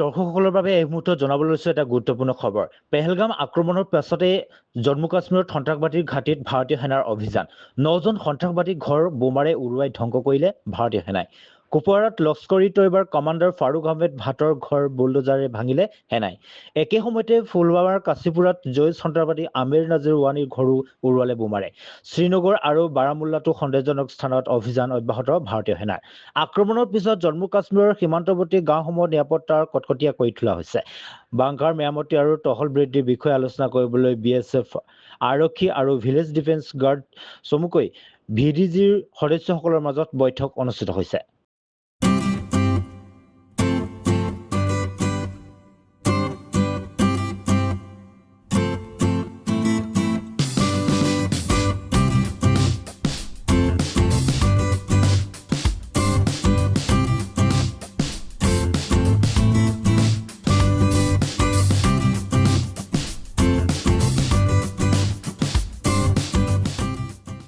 দৰ্শকসকলৰ বাবে এই মুহূৰ্তত জনাবলৈ লৈছো এটা গুৰুত্বপূৰ্ণ খবৰ। পেহেলগাম আক্ৰমণৰ পাছতে জম্মু কাশ্মীৰত সন্ত্ৰাসবাদীৰ ঘাটিত ভাৰতীয় সেনাৰ অভিযান। 9জন সন্ত্ৰাসবাদীক ঘৰ বোমাৰে উৰুৱাই ধ্বংস কৰিলে ভাৰতীয় সেনাই। কুপৱাৰাত লস্কৰী তৈবাৰ কমাণ্ডাৰ ফাৰুক আহমেদ ভাটৰ ঘৰ বুলডোজাৰে ভাঙিলে সেনাই। একে সময়তে ফুলৱামাৰ কাশীপুৰত জৈশ সন্ত্ৰাসবাদী আমিৰ নাজিৰ ৱানীৰ ঘৰো উৰুৱালে বোমাৰে। শ্ৰীনগৰ আৰু বাৰামুল্লাতো সন্দেহজনক স্থানত অভিযান অব্যাহত ভাৰতীয় সেনাৰ। আক্ৰমণৰ পিছত জম্মু কাশ্মীৰৰ সীমান্তৱৰ্তী গাঁওসমূহত নিৰাপত্তাৰ কটকটীয়া কৰি তোলা হৈছে। বাংকাৰ মেৰামতি আৰু টহল বৃদ্ধিৰ বিষয়ে আলোচনা কৰিবলৈ BSF, আৰক্ষী আৰু ভিলেজ ডিফেন্স গাৰ্ড চমুকৈ VDGৰ সদস্যসকলৰ মাজত বৈঠক অনুষ্ঠিত হৈছে।